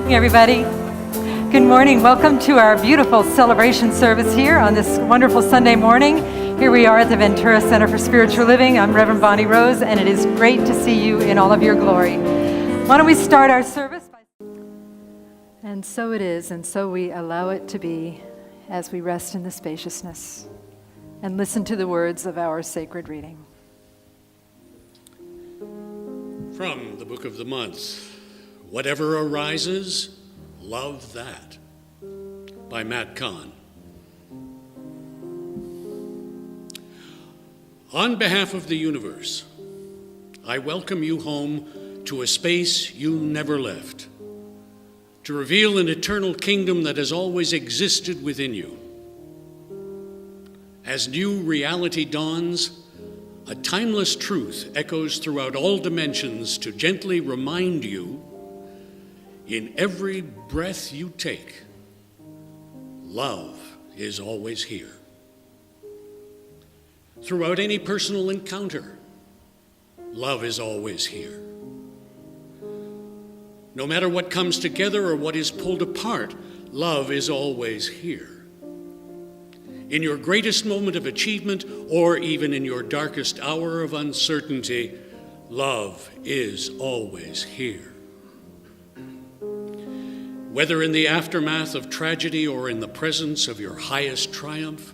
morning, everybody. Good morning. Welcome to our beautiful celebration service here on this wonderful Sunday morning. Here we are at the Ventura Center for Spiritual Living. I'm Reverend Bonnie Rose, and it is great to see you in all of your glory. Why don't we start our service by... And so it is, and so we allow it to be as we rest in the spaciousness and listen to the words of our sacred reading. From the book of the month, Whatever Arises, Love That, by Matt Kahn. On behalf of the universe, I welcome you home to a space you never left, to reveal an eternal kingdom that has always existed within you. As new reality dawns, a timeless truth echoes throughout all dimensions to gently remind you, in every breath you take, love is always here. Throughout any personal encounter, love is always here. No matter what comes together or what is pulled apart, love is always here. In your greatest moment of achievement, or even in your darkest hour of uncertainty, love is always here. Whether in the aftermath of tragedy or in the presence of your highest triumph,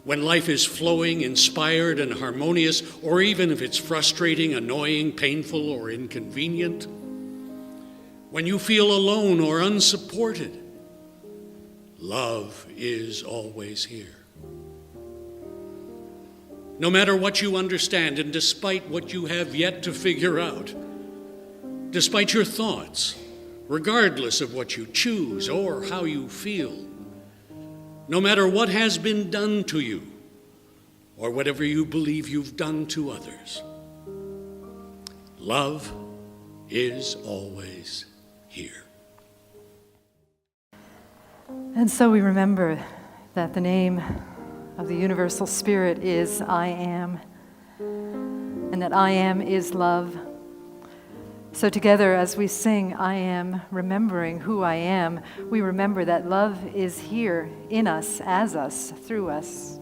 when life is flowing, inspired, and harmonious, or even if it's frustrating, annoying, painful, or inconvenient, when you feel alone or unsupported, love is always here. No matter what you understand, and despite what you have yet to figure out, despite your thoughts, regardless of what you choose or how you feel, no matter what has been done to you or whatever you believe you've done to others, love is always here. And so we remember that the name of the universal spirit is I am, and that I am is love. So together, as we sing, I am, remembering who I am, we remember that love is here in us, as us, through us.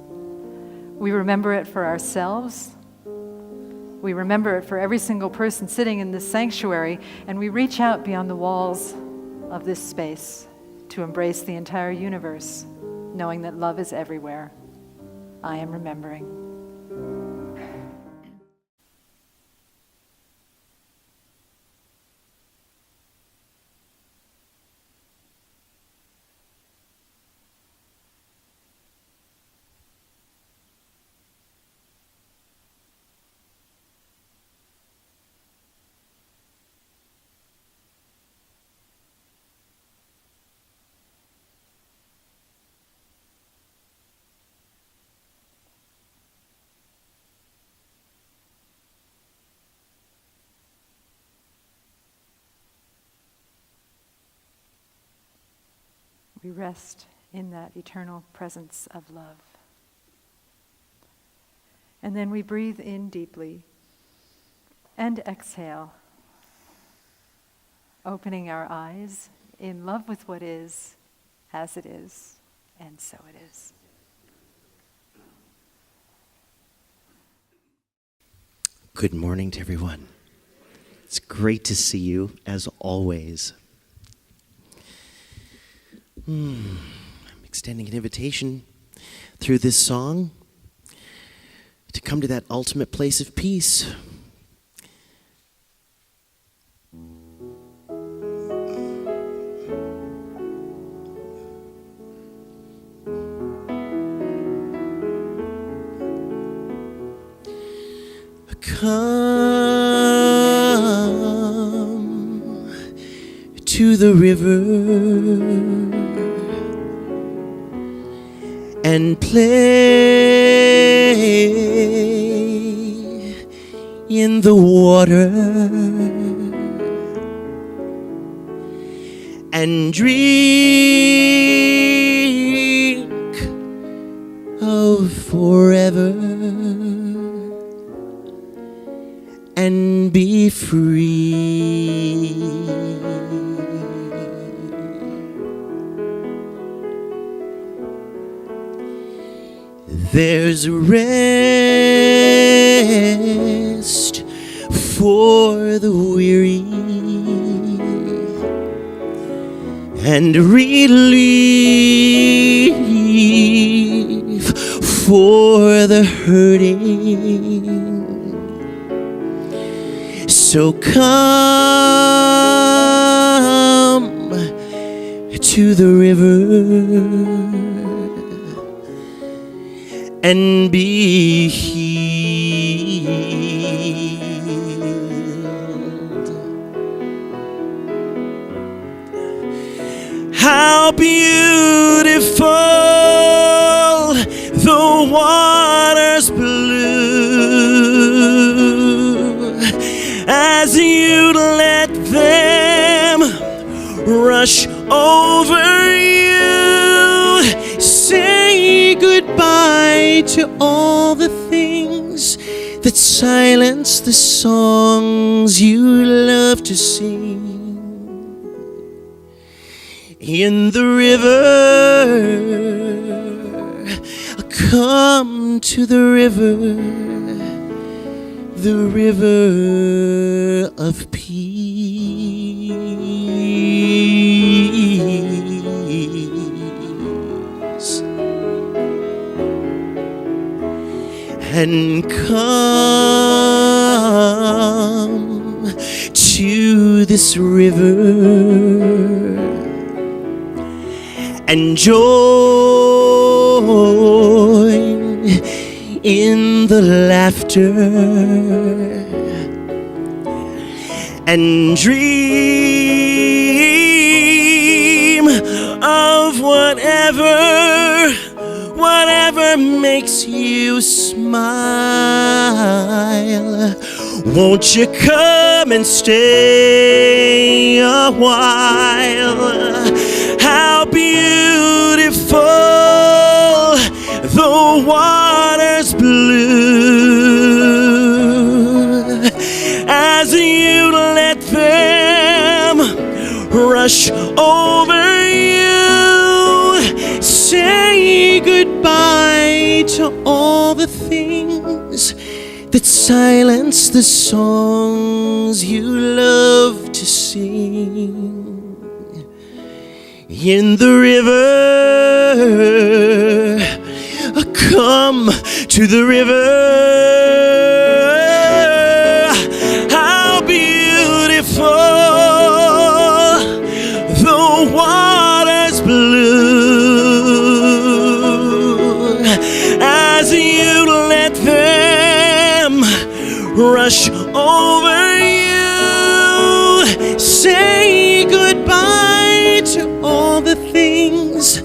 We remember it for ourselves. We remember it for every single person sitting in this sanctuary, and we reach out beyond the walls of this space to embrace the entire universe, knowing that love is everywhere. I am remembering. We rest in that eternal presence of love. And then we breathe in deeply and exhale, opening our eyes in love with what is, as it is, and so it is. Good morning to everyone. It's great to see you, as always. I'm extending an invitation through this song to come to that ultimate place of peace. Come to the river and play in the water and drink of forever and be free. there's rest for the weary and relief for the hurting. So come to the river and be healed. How beautiful the waters blue as you let them rush over you. Say goodbye to all the things that silence the songs you love to sing. In the river, come to the river of peace. And come to this river and join in the laughter and dream of whatever makes you smile. Won't you come and stay a while? How beautiful the waters blue as you let them rush over you. Say goodbye to all the things that silence the songs you love to sing. In the river, come to the river. How beautiful the waters blue as you let them rush over you. Say goodbye to all the things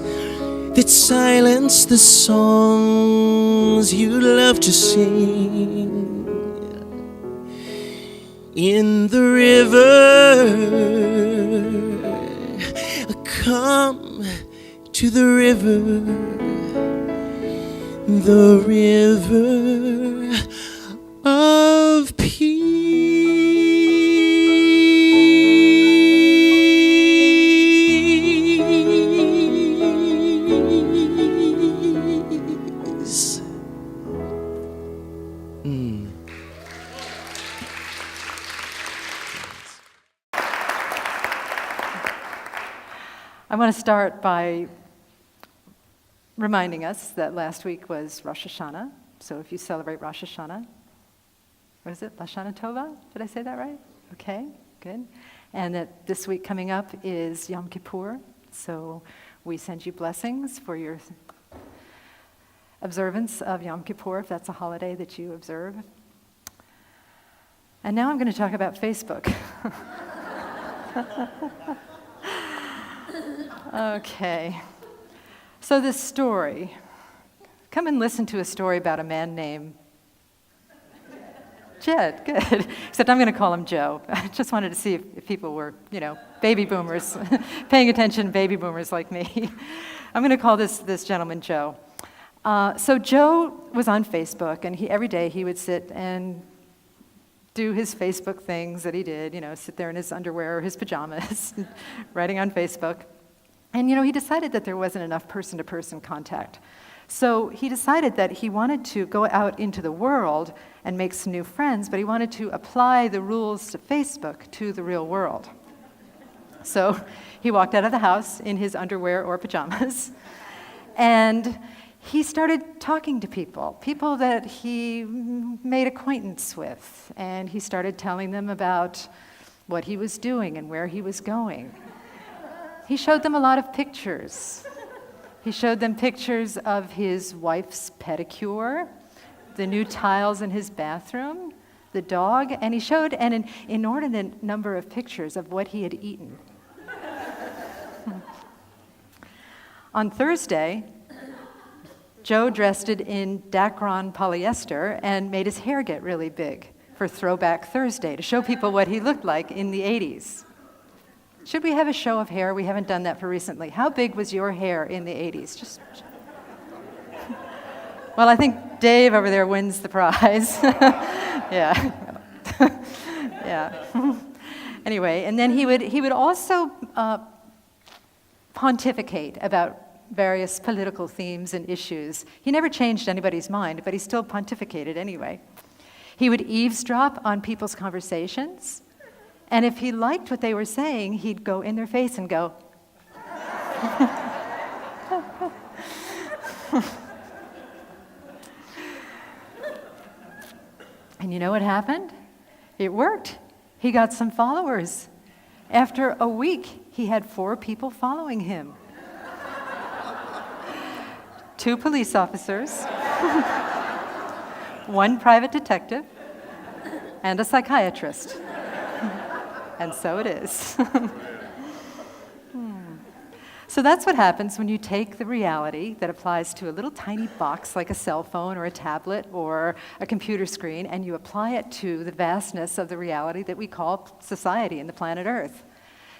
that silence the songs you love to sing. In the river, come to the river of peace. I want to start by reminding us that last week was Rosh Hashanah. So if you celebrate Rosh Hashanah, what is it? Lashana Tova? Did I say that right? Okay, good. And that this week coming up is Yom Kippur. So we send you blessings for your observance of Yom Kippur, if that's a holiday that you observe. And now I'm going to talk about Facebook. Okay. So this story, come and listen to a story about a man named Jed, good. Except I'm going to call him Joe. I just wanted to see if people were, baby boomers, paying attention, baby boomers like me. I'm going to call this gentleman Joe. So Joe was on Facebook, and every day he would sit and do his Facebook things that he did, sit there in his underwear or his pajamas, writing on Facebook. And, he decided that there wasn't enough person-to-person contact. So he decided that he wanted to go out into the world and make some new friends, but he wanted to apply the rules to Facebook to the real world. So he walked out of the house in his underwear or pajamas, and he started talking to people that he made acquaintance with, and he started telling them about what he was doing and where he was going. He showed them a lot of pictures. He showed them pictures of his wife's pedicure, the new tiles in his bathroom, the dog, and he showed an inordinate number of pictures of what he had eaten. On Thursday, Joe dressed it in Dacron polyester and made his hair get really big for Throwback Thursday to show people what he looked like in the 80s. Should we have a show of hair? We haven't done that for recently. How big was your hair in the 80s? Well, I think Dave over there wins the prize. Yeah. Yeah. Anyway, and then he would also pontificate about various political themes and issues. He never changed anybody's mind, but he still pontificated anyway. He would eavesdrop on people's conversations, and if he liked what they were saying, he'd go in their face and go, and you know what happened? It worked. He got some followers. After a week, he had 4 people following him. 2 police officers, 1 private detective, and a psychiatrist. And so it is. So that's what happens when you take the reality that applies to a little tiny box like a cell phone or a tablet or a computer screen, and you apply it to the vastness of the reality that we call society and the planet Earth.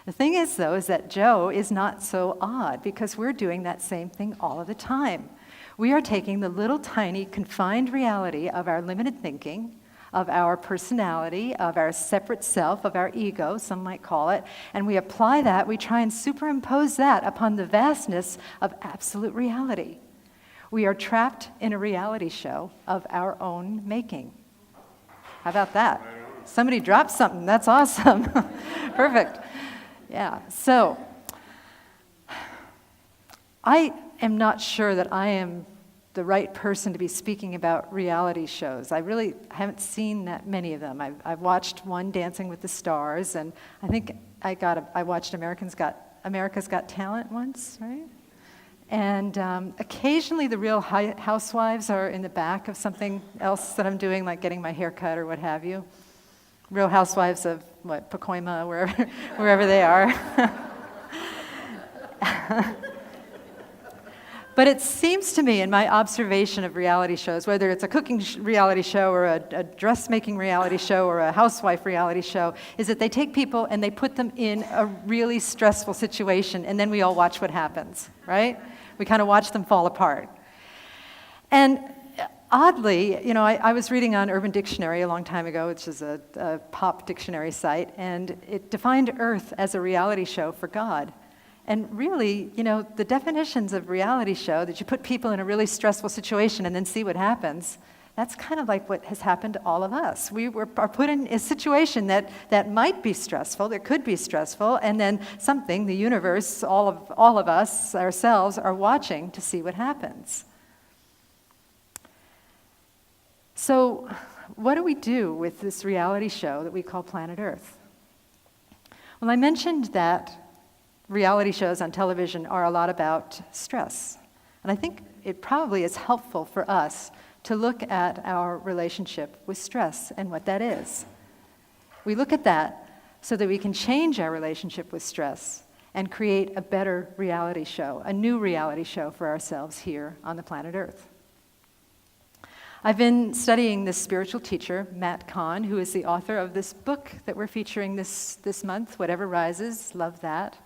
The thing is, though, is that Joe is not so odd because we're doing that same thing all of the time. We are taking the little tiny confined reality of our limited thinking, of our personality, of our separate self, of our ego, some might call it, and we apply that, we try and superimpose that upon the vastness of absolute reality. We are trapped in a reality show of our own making. How about that? Somebody dropped something. That's awesome. Perfect. Yeah, so I am not sure that I am the right person to be speaking about reality shows. I really haven't seen that many of them. I've watched one, Dancing with the Stars, and I think I watched America's Got Talent once, right? And occasionally the Real Housewives are in the back of something else that I'm doing, like getting my hair cut or what have you. Real Housewives of, Pacoima, wherever they are. But it seems to me, in my observation of reality shows, whether it's a cooking reality show or a dressmaking reality show or a housewife reality show, is that they take people and they put them in a really stressful situation, and then we all watch what happens, right? We kind of watch them fall apart. And oddly, I was reading on Urban Dictionary a long time ago, which is a pop dictionary site, and it defined Earth as a reality show for God. And really, the definitions of reality show, that you put people in a really stressful situation and then see what happens, that's kind of like what has happened to all of us. We are put in a situation that might be stressful, that could be stressful, and then something, the universe, all of us, ourselves, are watching to see what happens. So what do we do with this reality show that we call Planet Earth? Well, I mentioned that reality shows on television are a lot about stress. And I think it probably is helpful for us to look at our relationship with stress and what that is. We look at that so that we can change our relationship with stress and create a better reality show, a new reality show for ourselves here on the planet Earth. I've been studying this spiritual teacher, Matt Kahn, who is the author of this book that we're featuring this month, Whatever Rises, love that.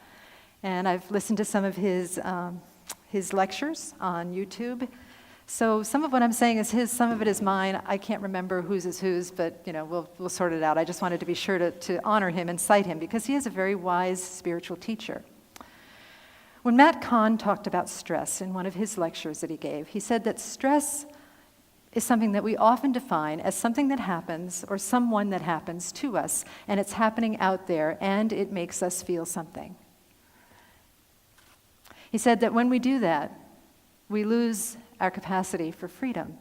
And I've listened to some of his lectures on YouTube. So some of what I'm saying is his, some of it is mine. I can't remember whose is whose, but we'll sort it out. I just wanted to be sure to honor him and cite him because he is a very wise spiritual teacher. When Matt Kahn talked about stress in one of his lectures that he gave, he said that stress is something that we often define as something that happens or someone that happens to us, and it's happening out there, and it makes us feel something. He said that when we do that, we lose our capacity for freedom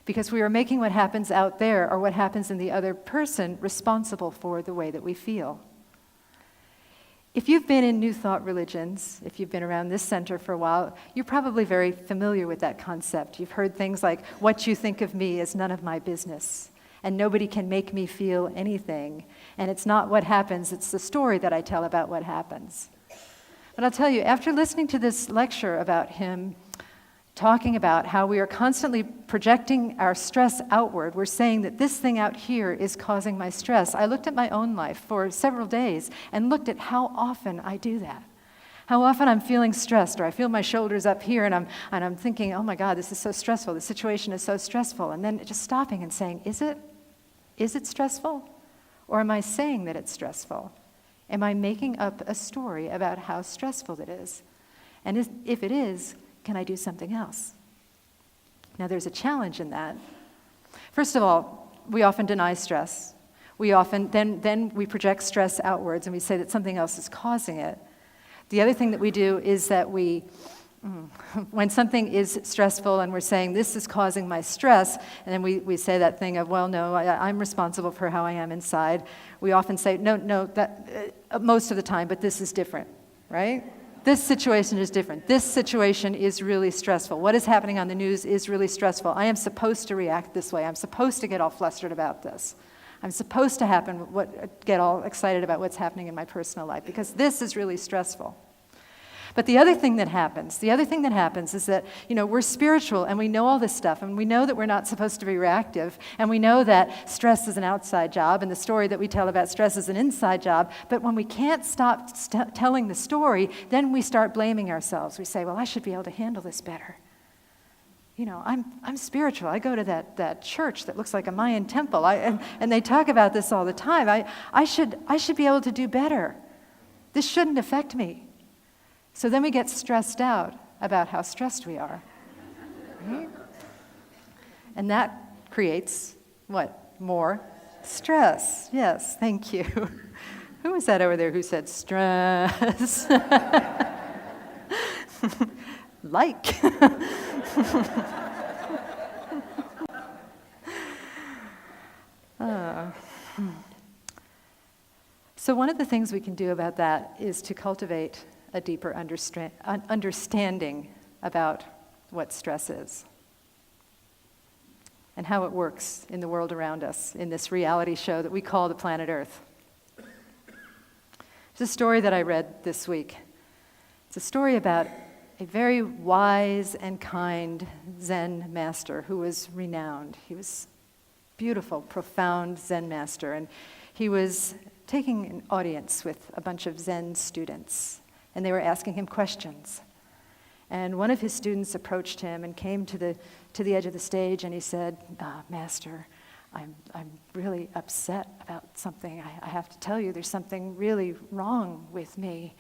because we are making what happens out there or what happens in the other person responsible for the way that we feel. If you've been in New Thought religions, if you've been around this center for a while, you're probably very familiar with that concept. You've heard things like, what you think of me is none of my business, and nobody can make me feel anything, and it's not what happens, it's the story that I tell about what happens. But I'll tell you, after listening to this lecture about him talking about how we are constantly projecting our stress outward, we're saying that this thing out here is causing my stress. I looked at my own life for several days and looked at how often I do that. How often I'm feeling stressed, or I feel my shoulders up here and I'm thinking, oh my God, this is so stressful, this situation is so stressful. And then just stopping and saying, is it stressful? Or am I saying that it's stressful? Am I making up a story about how stressful it is? And if it is, can I do something else? Now, there's a challenge in that. First of all, we often deny stress. We often, then we project stress outwards and we say that something else is causing it. The other thing that we do is that when something is stressful and we're saying, this is causing my stress, and then we say that thing of, well, no, I'm responsible for how I am inside. We often say, no, that most of the time, but this is different, right? This situation is different. This situation is really stressful. What is happening on the news is really stressful. I am supposed to react this way. I'm supposed to get all flustered about this. I'm supposed to get all excited about what's happening in my personal life because this is really stressful. But the other thing that happens is that, we're spiritual and we know all this stuff and we know that we're not supposed to be reactive and we know that stress is an outside job and the story that we tell about stress is an inside job. But when we can't stop telling the story, then we start blaming ourselves. We say, well, I should be able to handle this better. I'm spiritual. I go to that church that looks like a Mayan temple and they talk about this all the time. I should be able to do better. This shouldn't affect me. So then we get stressed out about how stressed we are. Right? And that creates what? More stress. Yes, thank you. Who was that over there who said stress? Like. So one of the things we can do about that is to cultivate a deeper understanding about what stress is and how it works in the world around us, in this reality show that we call the planet Earth. It's a story that I read this week. It's a story about a very wise and kind Zen master who was renowned. He was beautiful, profound Zen master, and he was taking an audience with a bunch of Zen students. And they were asking him questions. And one of his students approached him and came to the edge of the stage and he said, Master, I'm really upset about something. I have to tell you, there's something really wrong with me.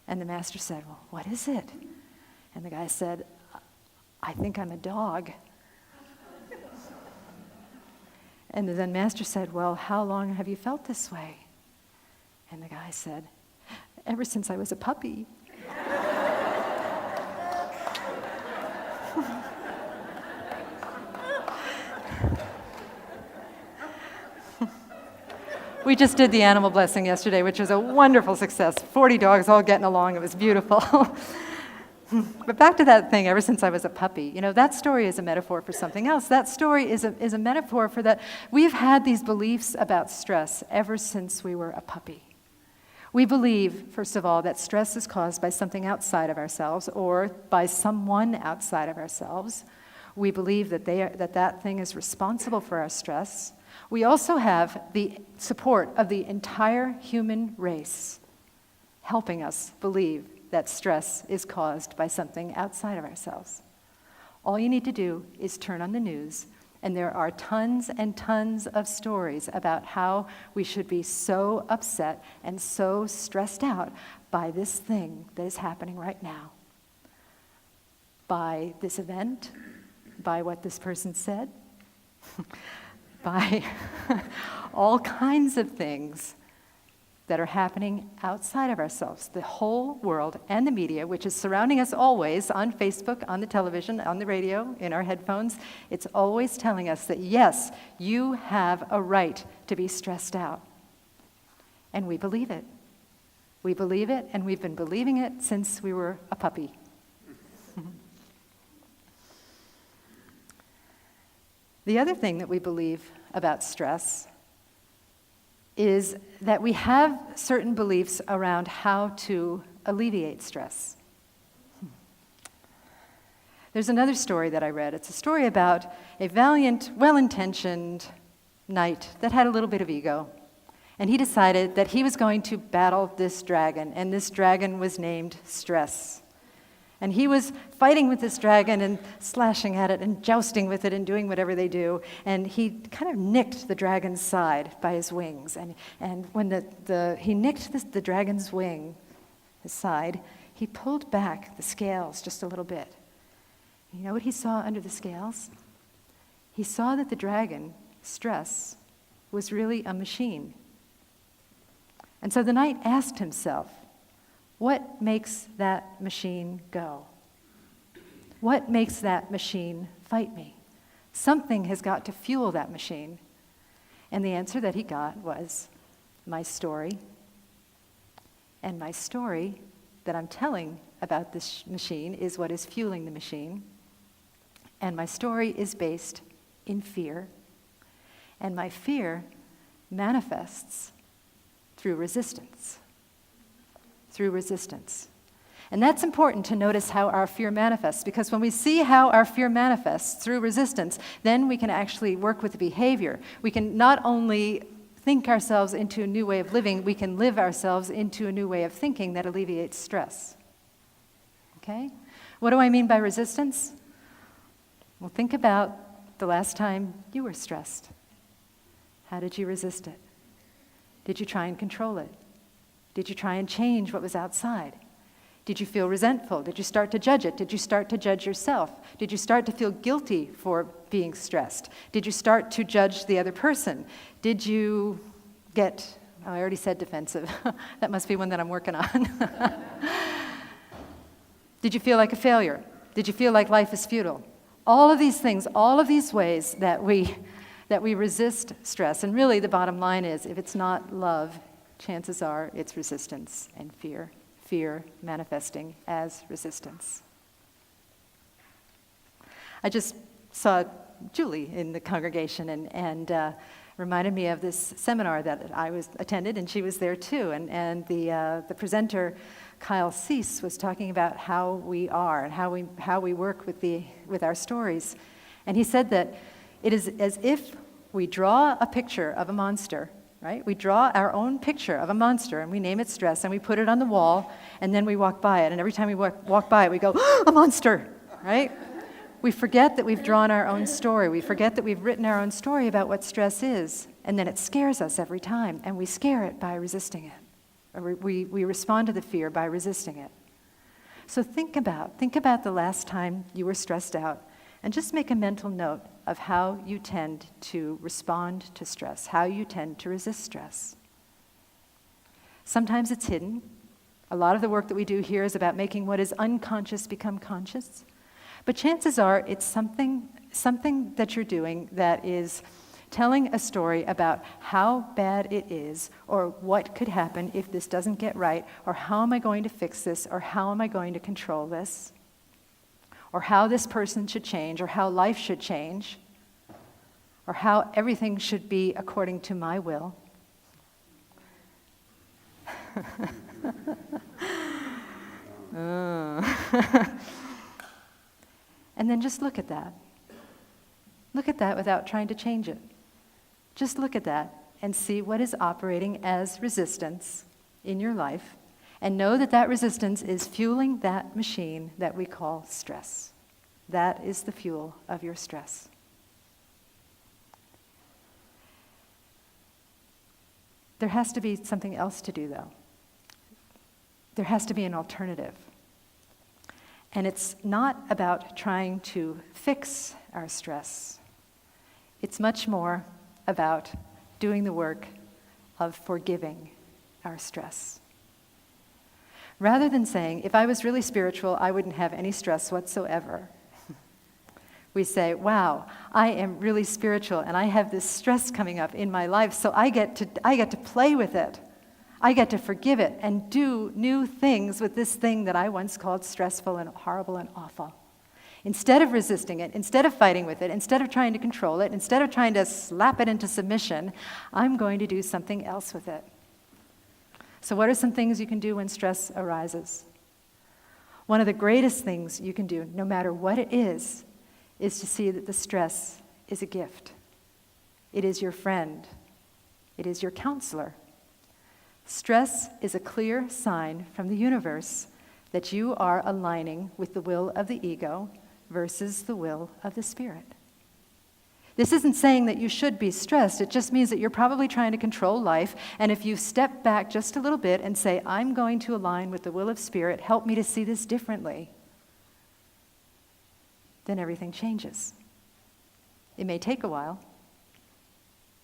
And the master said, well, what is it? And the guy said, I think I'm a dog. And the Zen master said, well, how long have you felt this way? And the guy said, ever since I was a puppy. We just did the animal blessing yesterday, which was a wonderful success. 40 dogs all getting along. It was beautiful. But back to that thing, ever since I was a puppy. That story is a metaphor for something else. That story is a metaphor for that. We've had these beliefs about stress ever since we were a puppy. We believe, first of all, that stress is caused by something outside of ourselves or by someone outside of ourselves. We believe that that thing is responsible for our stress. We also have the support of the entire human race helping us believe that stress is caused by something outside of ourselves. All you need to do is turn on the news And there are tons and tons of stories about how we should be so upset and so stressed out by this thing that is happening right now. By this event, by what this person said, by all kinds of things that are happening outside of ourselves. The whole world and the media, which is surrounding us always on Facebook, on the television, on the radio, in our headphones, it's always telling us that, yes, you have a right to be stressed out. And we believe it. We believe it, and we've been believing it since we were a puppy. The other thing that we believe about stress is that we have certain beliefs around how to alleviate stress. There's another story that I read. It's a story about a valiant, well-intentioned knight that had a little bit of ego. And he decided that he was going to battle this dragon, and this dragon was named Stress. And he was fighting with this dragon and slashing at it and jousting with it and doing whatever they do. And he kind of nicked the dragon's side by his wings. And when he nicked the dragon's wing, his side, he pulled back the scales just a little bit. You know what he saw under the scales? He saw that the dragon, Stress, was really a machine. And so the knight asked himself, what makes that machine go? What makes that machine fight me? Something has got to fuel that machine. And the answer that he got was, my story. And my story that I'm telling about this machine is what is fueling the machine. And my story is based in fear. And my fear manifests through resistance. Through resistance. And that's important to notice how our fear manifests, because when we see how our fear manifests through resistance, then we can actually work with the behavior. We can not only think ourselves into a new way of living, we can live ourselves into a new way of thinking that alleviates stress. Okay? What do I mean by resistance? Well, think about the last time you were stressed. How did you resist it? Did you try and control it? Did you try and change what was outside? Did you feel resentful? Did you start to judge it? Did you start to judge yourself? Did you start to feel guilty for being stressed? Did you start to judge the other person? Did you get, I already said defensive. That must be one that I'm working on. Did you feel like a failure? Did you feel like life is futile? All of these things, all of these ways that we resist stress. And really the bottom line is, if it's not love, chances are it's resistance and fear. Fear manifesting as resistance. I just saw Julie in the congregation and reminded me of this seminar that I attended, and she was there too. And the presenter, Kyle Cease, was talking about how we are and how we work with our stories. And he said that it is as if we draw a picture of a monster. Right? We draw our own picture of a monster, and we name it Stress, and we put it on the wall, and then we walk by it. And every time we walk by it, we go, a monster, right? We forget that we've drawn our own story. We forget that we've written our own story about what stress is, and then it scares us every time, and we scare it by resisting it. Or we respond to the fear by resisting it. So think about the last time you were stressed out, and just make a mental note of how you tend to respond to stress, how you tend to resist stress. Sometimes it's hidden. A lot of the work that we do here is about making what is unconscious become conscious. But chances are it's something that you're doing that is telling a story about how bad it is, or what could happen if this doesn't get right, or how am I going to fix this, or how am I going to control this, or how this person should change, or how life should change, or how everything should be according to my will. And then just look at that. Look at that without trying to change it. Just look at that and see what is operating as resistance in your life, and know that that resistance is fueling that machine that we call stress. That is the fuel of your stress. There has to be something else to do, though. There has to be an alternative. And it's not about trying to fix our stress. It's much more about doing the work of forgiving our stress. Rather than saying, if I was really spiritual, I wouldn't have any stress whatsoever. We say, wow, I am really spiritual and I have this stress coming up in my life, so I get to play with it. I get to forgive it and do new things with this thing that I once called stressful and horrible and awful. Instead of resisting it, instead of fighting with it, instead of trying to control it, instead of trying to slap it into submission, I'm going to do something else with it. So what are some things you can do when stress arises? One of the greatest things you can do, no matter what it is to see that the stress is a gift. It is your friend. It is your counselor. Stress is a clear sign from the universe that you are aligning with the will of the ego versus the will of the spirit. This isn't saying that you should be stressed. It just means that you're probably trying to control life, and if you step back just a little bit and say, I'm going to align with the will of spirit, help me to see this differently, then everything changes. It may take a while.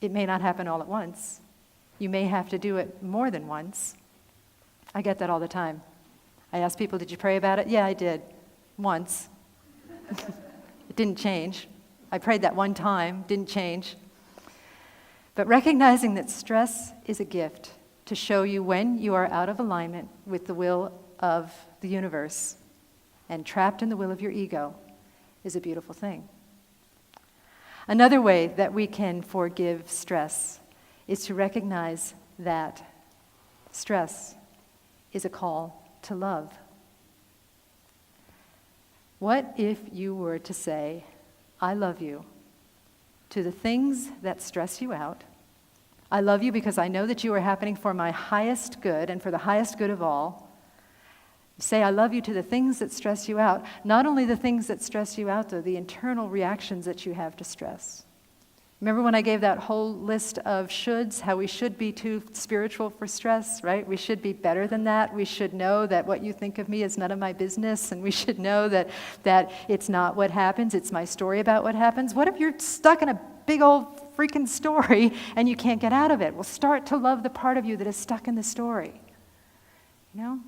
It may not happen all at once. You may have to do it more than once. I get that all the time. I ask people, did you pray about it? Yeah, I did. Once. It didn't change. I prayed that one time, didn't change. But recognizing that stress is a gift to show you when you are out of alignment with the will of the universe and trapped in the will of your ego is a beautiful thing. Another way that we can forgive stress is to recognize that stress is a call to love. What if you were to say, I love you, to the things that stress you out? I love you because I know that you are happening for my highest good and for the highest good of all. Say, I love you to the things that stress you out. Not only the things that stress you out, though, the internal reactions that you have to stress. Remember when I gave that whole list of shoulds, how we should be too spiritual for stress, right? We should be better than that. We should know that what you think of me is none of my business, and we should know that it's not what happens, it's my story about what happens. What if you're stuck in a big old freaking story and you can't get out of it? Well, start to love the part of you that is stuck in the story, you know?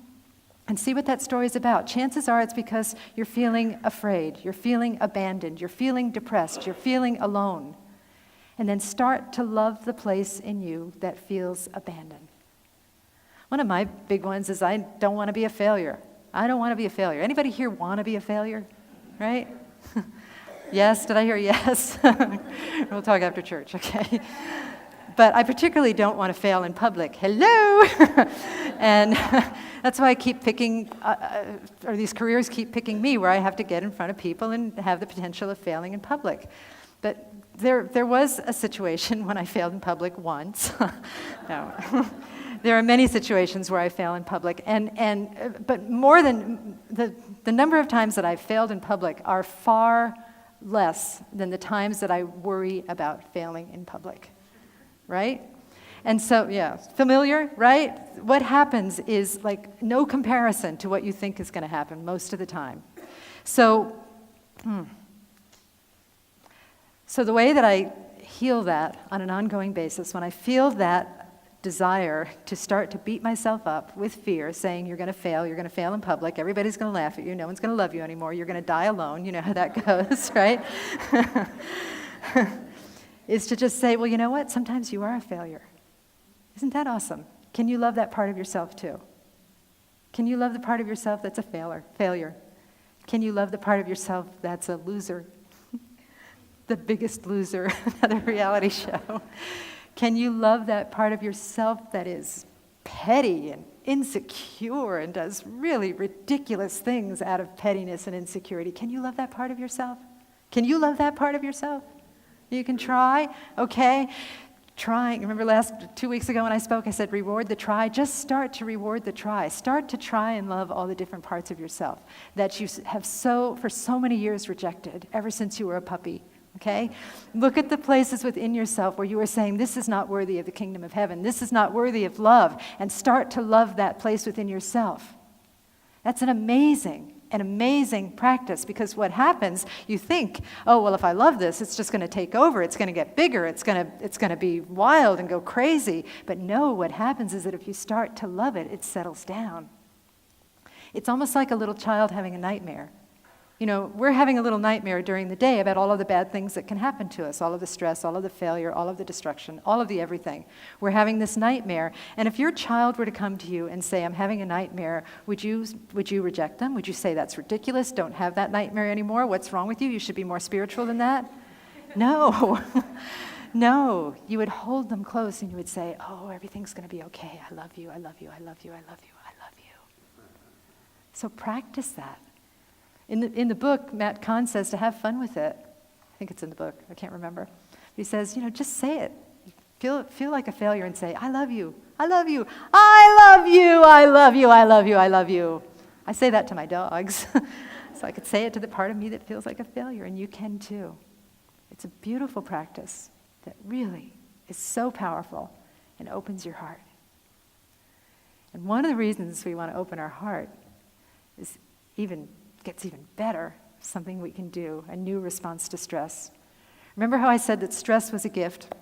And see what that story is about. Chances are it's because you're feeling afraid, you're feeling abandoned, you're feeling depressed, you're feeling alone. And then start to love the place in you that feels abandoned. One of my big ones is I don't want to be a failure. I don't want to be a failure. Anybody here want to be a failure? Right? Yes? Did I hear yes? We'll talk after church, okay? But I particularly don't want to fail in public. Hello! And that's why I keep picking, or these careers keep picking me, where I have to get in front of people and have the potential of failing in public. But there was a situation when I failed in public once. No. There are many situations where I fail in public, but more than the number of times that I've failed in public are far less than the times that I worry about failing in public, right? And so, yeah, familiar, right? What happens is like no comparison to what you think is going to happen most of the time. So the way that I heal that on an ongoing basis, when I feel that desire to start to beat myself up with fear, saying you're going to fail in public, everybody's going to laugh at you, no one's going to love you anymore, you're going to die alone, you know how that goes, right? Is to just say, well, you know what? Sometimes you are a failure. Isn't that awesome? Can you love that part of yourself too? Can you love the part of yourself that's a failure? Can you love the part of yourself that's a loser? The Biggest Loser, another reality show. Can you love that part of yourself that is petty and insecure and does really ridiculous things out of pettiness and insecurity? Can you love that part of yourself? Can you love that part of yourself? You can try, okay? Trying. Remember 2 weeks ago when I spoke, I said reward the try. Just start to reward the try. Start to try and love all the different parts of yourself that you have for so many years rejected, ever since you were a puppy, Okay? Look at the places within yourself where you are saying, this is not worthy of the kingdom of heaven. This is not worthy of love. And start to love that place within yourself. That's an amazing practice, because what happens, you think, oh, well, if I love this, it's just going to take over. It's going to get bigger. It's going to be wild and go crazy. But no, what happens is that if you start to love it, it settles down. It's almost like a little child having a nightmare. You know, we're having a little nightmare during the day about all of the bad things that can happen to us, all of the stress, all of the failure, all of the destruction, all of the everything. We're having this nightmare. And if your child were to come to you and say, I'm having a nightmare, would you reject them? Would you say, that's ridiculous, don't have that nightmare anymore, what's wrong with you, you should be more spiritual than that? No. No. You would hold them close and you would say, oh, everything's going to be okay. I love you, I love you, I love you, I love you, I love you. So practice that. In the book, Matt Kahn says to have fun with it. I think it's in the book. I can't remember. But he says, just say it. Feel like a failure and say, I love you. I love you. I love you. I love you. I love you. I love you. I say that to my dogs. So I could say it to the part of me that feels like a failure, and you can too. It's a beautiful practice that really is so powerful and opens your heart. And one of the reasons we want to open our heart is gets even better, something we can do, a new response to stress. Remember how I said that stress was a gift,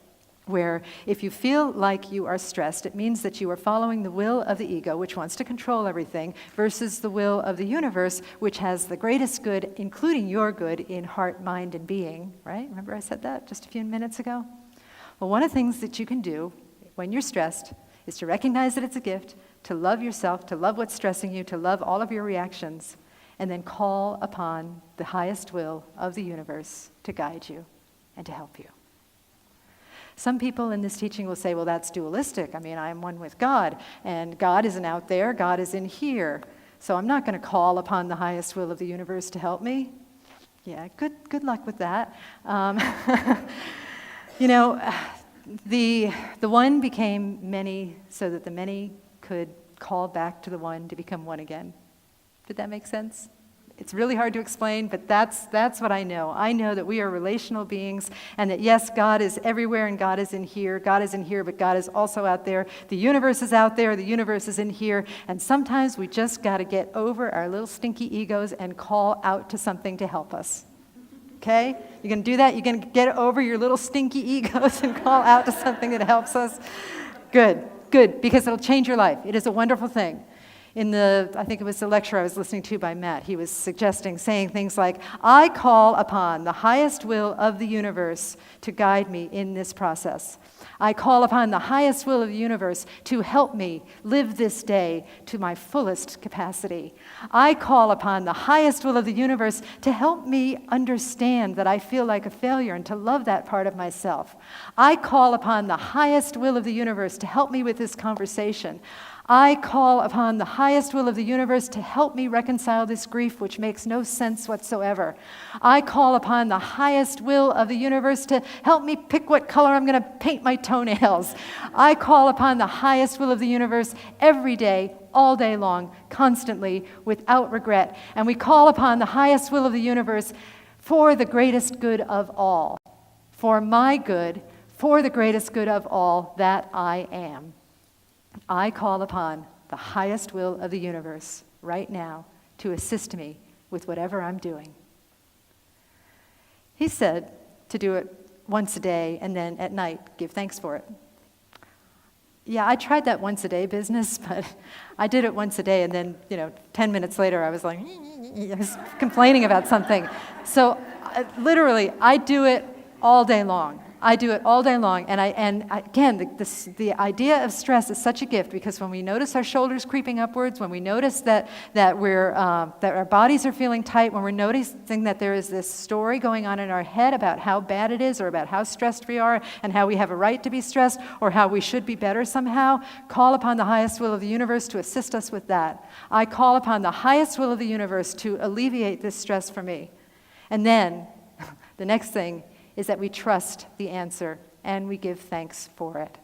where if you feel like you are stressed, it means that you are following the will of the ego, which wants to control everything, versus the will of the universe, which has the greatest good, including your good, in heart, mind, and being, right? Remember I said that just a few minutes ago? Well, one of the things that you can do when you're stressed is to recognize that it's a gift, to love yourself, to love what's stressing you, to love all of your reactions, and then call upon the highest will of the universe to guide you and to help you. Some people in this teaching will say, well, that's dualistic. I mean, I am one with God, and God isn't out there, God is in here. So I'm not going to call upon the highest will of the universe to help me. Yeah, good luck with that. The one became many so that the many could call back to the one to become one again. Did that make sense? It's really hard to explain, but that's what I know. I know that we are relational beings, and that yes, God is everywhere and God is in here. God is in here, but God is also out there. The universe is out there, the universe is in here, and sometimes we just got to get over our little stinky egos and call out to something to help us. Okay? You're going to do that? You're going to get over your little stinky egos and call out to something that helps us? Good, because it'll change your life. It is a wonderful thing. I think it was the lecture I was listening to by Matt, he was saying things like, I call upon the highest will of the universe to guide me in this process. I call upon the highest will of the universe to help me live this day to my fullest capacity. I call upon the highest will of the universe to help me understand that I feel like a failure and to love that part of myself. I call upon the highest will of the universe to help me with this conversation. I call upon the highest will of the universe to help me reconcile this grief, which makes no sense whatsoever. I call upon the highest will of the universe to help me pick what color I'm going to paint my toenails. I call upon the highest will of the universe every day, all day long, constantly, without regret. And we call upon the highest will of the universe for the greatest good of all, for my good, for the greatest good of all that I am. I call upon the highest will of the universe right now to assist me with whatever I'm doing. He said to do it once a day and then at night give thanks for it. Yeah, I tried that once a day business, but I did it once a day and then, 10 minutes later I was like, I was complaining about something. So literally, I do it all day long. I do it all day long, and again, the idea of stress is such a gift, because when we notice our shoulders creeping upwards, when we notice that our bodies are feeling tight, when we're noticing that there is this story going on in our head about how bad it is, or about how stressed we are, and how we have a right to be stressed, or how we should be better somehow, call upon the highest will of the universe to assist us with that. I call upon the highest will of the universe to alleviate this stress for me. And then, the next thing is that we trust the answer and we give thanks for it.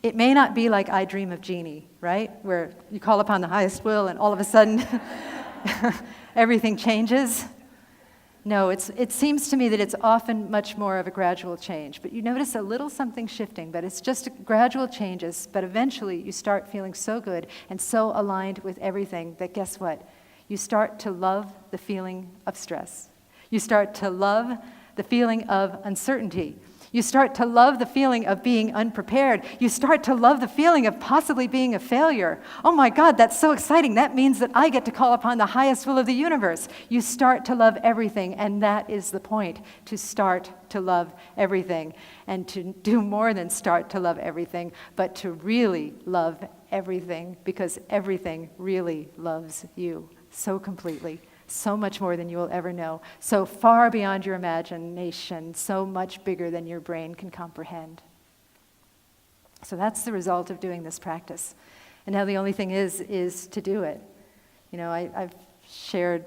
It may not be like I Dream of Jeannie, right? Where you call upon the highest will and all of a sudden everything changes. No, it seems to me that it's often much more of a gradual change. But you notice a little something shifting, but it's just gradual changes. But eventually you start feeling so good and so aligned with everything that guess what? You start to love the feeling of stress. You start to love the feeling of uncertainty. You start to love the feeling of being unprepared. You start to love the feeling of possibly being a failure. Oh my God, that's so exciting. That means that I get to call upon the highest will of the universe. You start to love everything, and that is the point, to start to love everything. And to do more than start to love everything, but to really love everything, because everything really loves you so completely. So much more than you will ever know, so far beyond your imagination, so much bigger than your brain can comprehend. So that's the result of doing this practice. And now the only thing is to do it. You know, I've shared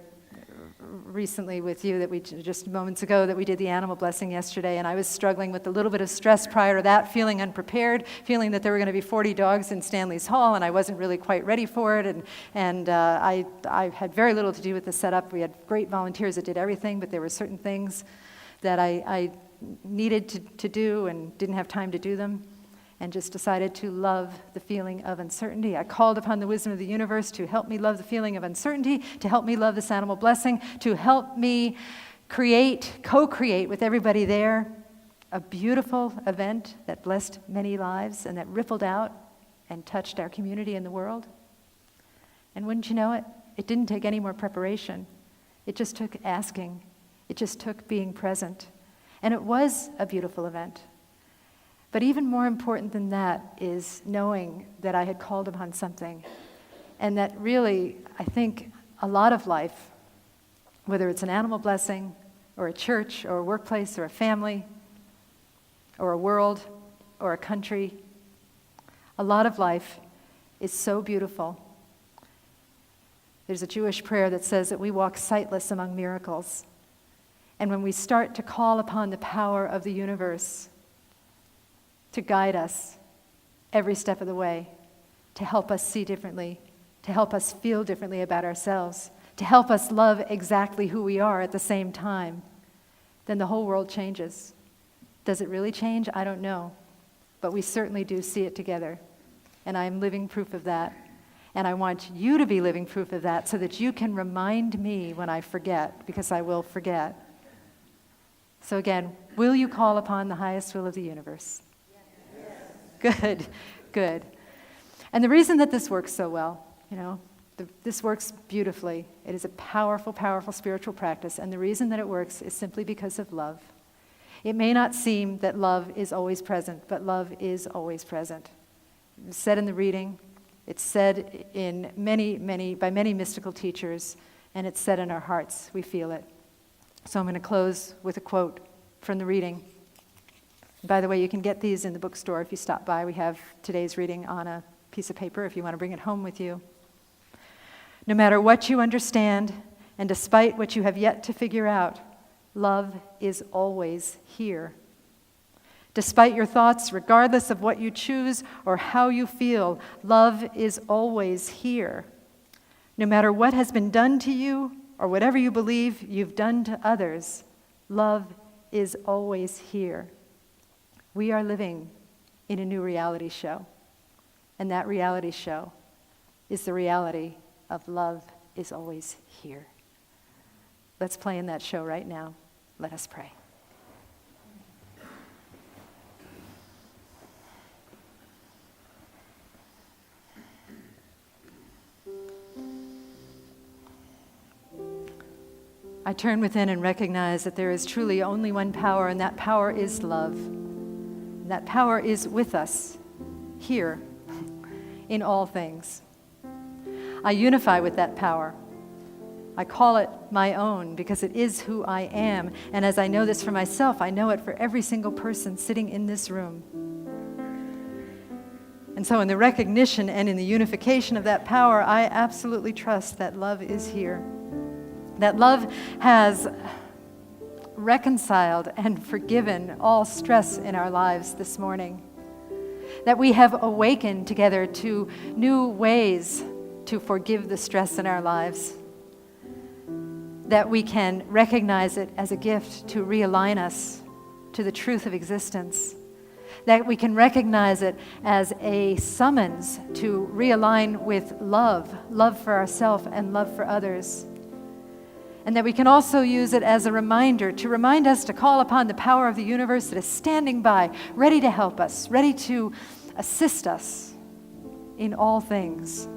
recently with you that we just moments ago that we did the animal blessing yesterday, and I was struggling with a little bit of stress prior to that, feeling unprepared, feeling that there were going to be 40 dogs in Stanley's Hall, and I wasn't really quite ready for it, and I had very little to do with the setup. We had great volunteers that did everything, but there were certain things that I needed to do and didn't have time to do them, and just decided to love the feeling of uncertainty. I called upon the wisdom of the universe to help me love the feeling of uncertainty, to help me love this animal blessing, to help me co-create with everybody there a beautiful event that blessed many lives and that rippled out and touched our community and the world. And wouldn't you know it, it didn't take any more preparation. It just took asking. It just took being present. And it was a beautiful event. But even more important than that is knowing that I had called upon something, and that really, I think, a lot of life, whether it's an animal blessing, or a church, or a workplace, or a family, or a world, or a country, a lot of life is so beautiful. There's a Jewish prayer that says that we walk sightless among miracles. And when we start to call upon the power of the universe to guide us every step of the way, to help us see differently, to help us feel differently about ourselves, to help us love exactly who we are at the same time, then the whole world changes. Does it really change? I don't know. But we certainly do see it together. And I'm living proof of that. And I want you to be living proof of that so that you can remind me when I forget, because I will forget. So again, will you call upon the highest will of the universe? Good, good. And the reason that this works so well, this works beautifully. It is a powerful, powerful spiritual practice, and the reason that it works is simply because of love. It may not seem that love is always present, but love is always present. It's said in the reading, it's said in by many mystical teachers, and it's said in our hearts. We feel it. So I'm going to close with a quote from the reading. By the way, you can get these in the bookstore if you stop by. We have today's reading on a piece of paper if you want to bring it home with you. No matter what you understand, and despite what you have yet to figure out, love is always here. Despite your thoughts, regardless of what you choose or how you feel, love is always here. No matter what has been done to you or whatever you believe you've done to others, love is always here. We are living in a new reality show, and that reality show is the reality of love is always here. Let's play in that show right now. Let us pray. I turn within and recognize that there is truly only one power, and that power is love. And that power is with us, here, in all things. I unify with that power. I call it my own because it is who I am. And as I know this for myself, I know it for every single person sitting in this room. And so in the recognition and in the unification of that power, I absolutely trust that love is here. That love has reconciled and forgiven all stress in our lives this morning. That we have awakened together to new ways to forgive the stress in our lives. that we can recognize it as a gift to realign us to the truth of existence, that we can recognize it as a summons to realign with love for ourselves and love for others, and that we can also use it as a reminder to remind us to call upon the power of the universe that is standing by, ready to help us, ready to assist us in all things.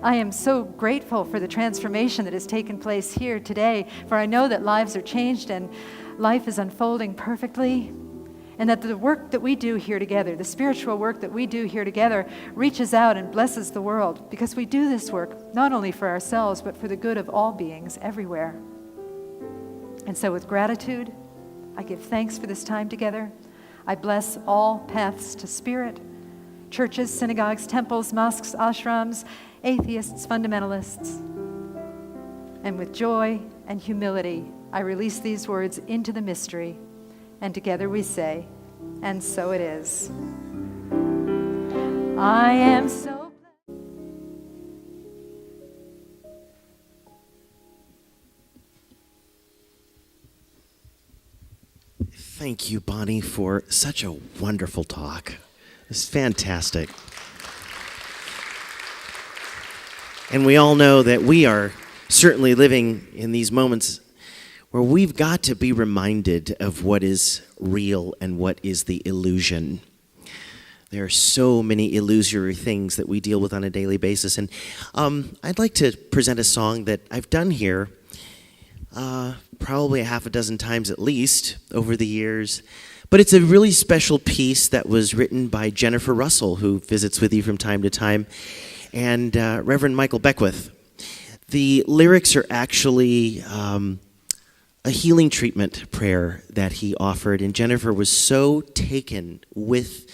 I am so grateful for the transformation that has taken place here today, for I know that lives are changed and life is unfolding perfectly, and that the work that we do here together, the spiritual work that we do here together, reaches out and blesses the world, because we do this work not only for ourselves, but for the good of all beings everywhere. And so with gratitude, I give thanks for this time together. I bless all paths to spirit, churches, synagogues, temples, mosques, ashrams, atheists, fundamentalists. And with joy and humility, I release these words into the mystery, and together we say, and so it is. I am so Thank you, Bonnie, for such a wonderful talk. It's fantastic. And we all know that we are certainly living in these moments where we've got to be reminded of what is real and what is the illusion. There are so many illusory things that we deal with on a daily basis. And I'd like to present a song that I've done here probably a half a dozen times at least over the years. But it's a really special piece that was written by Jennifer Russell, who visits with you from time to time, and Reverend Michael Beckwith. The lyrics are actually a healing treatment prayer that he offered, and Jennifer was so taken with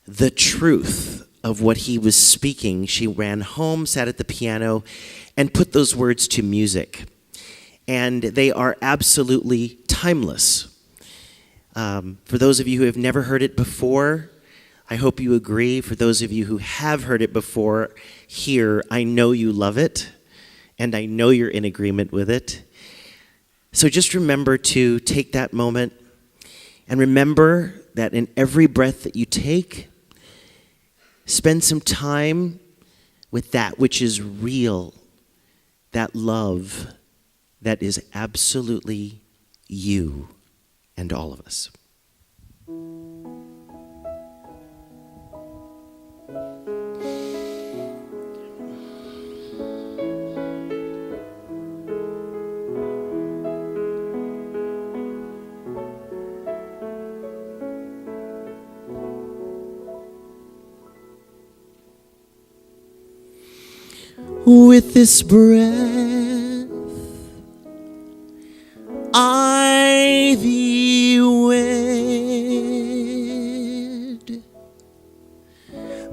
the truth of what he was speaking, she ran home, sat at the piano, and put those words to music. And they are absolutely timeless. For those of you who have never heard it before, I hope you agree. For those of you who have heard it before here, I know you love it, and I know you're in agreement with it. So just remember to take that moment and remember that in every breath that you take, spend some time with that which is real, that love that is absolutely you and all of us. With this breath, I thee wed,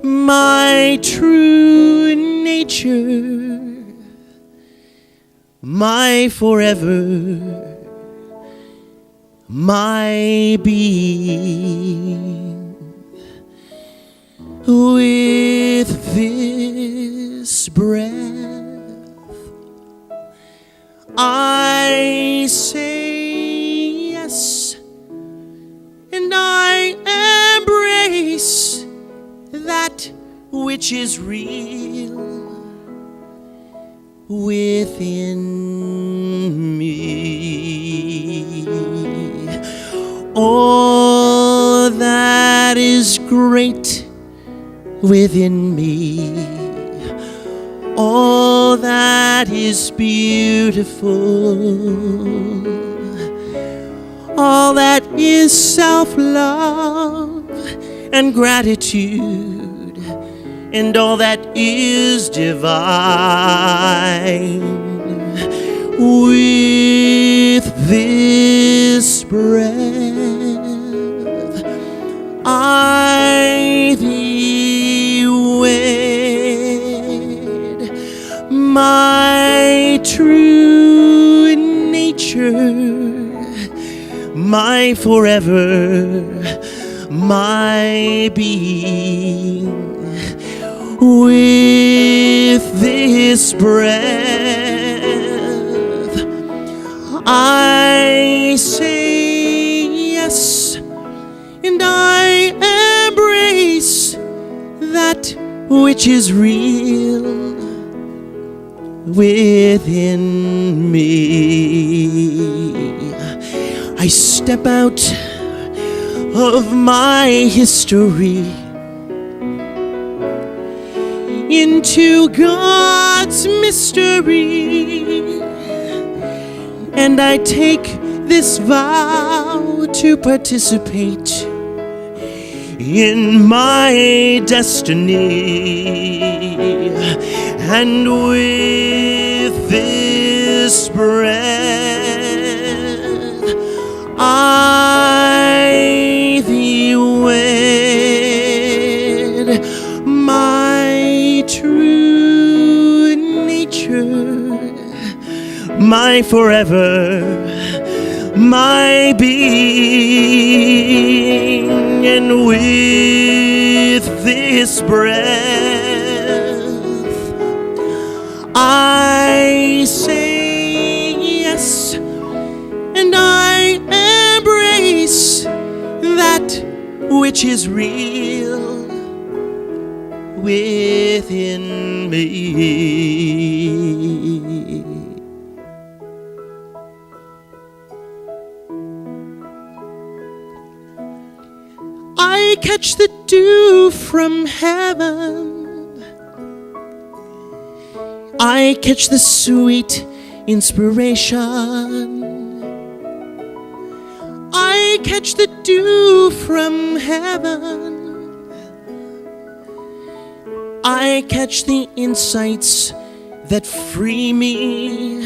my true nature, my forever, my being. With this breath, I say yes, and I embrace that which is real within me. All that is great within me, all that is beautiful, all that is self-love and gratitude, and all that is divine. With this breath, I thee wed, my true nature, my forever, my being. With this breath, I say yes, and I embrace that which is real within me. I step out of my history into God's mystery, and I take this vow to participate in my destiny. And with this breath, I thee wed, my true nature, my forever, my being. And with this breath, I say yes, and I embrace that which is real within me. I catch the dew from heaven. I catch the sweet inspiration. I catch the dew from heaven. I catch the insights that free me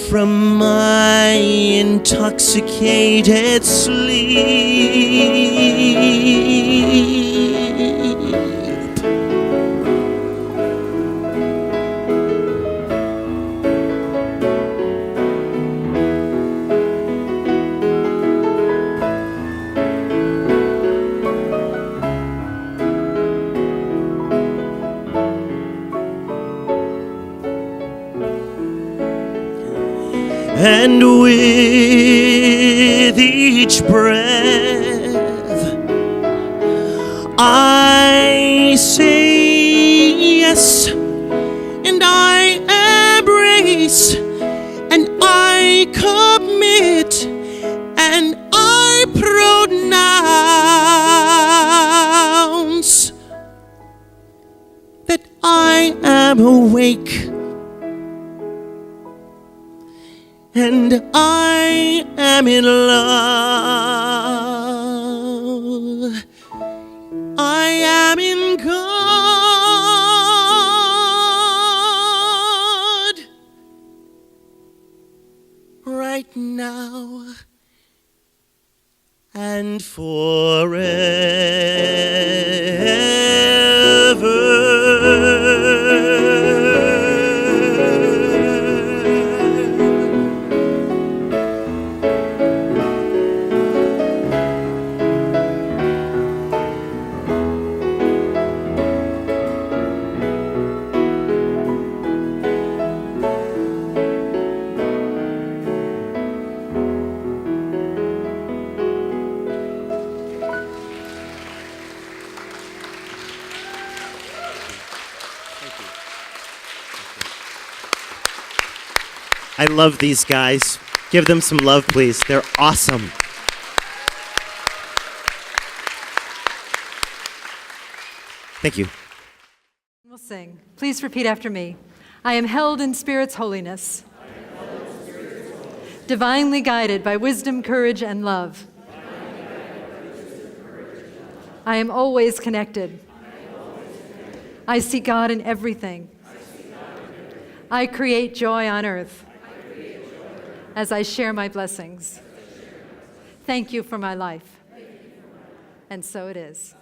from my intoxicated sleep. And with each breath, I say yes, and I embrace, and I commit, and I pronounce that I am awake, and I am in love. I am in God right now and I love these guys. Give them some love, please. They're awesome. Thank you. We'll sing. Please repeat after me. I am held in Spirit's holiness, divinely guided by wisdom, courage, and love. I am always connected. I see God in everything. I create joy on earth as I share my blessings. Thank you for my life. And so it is.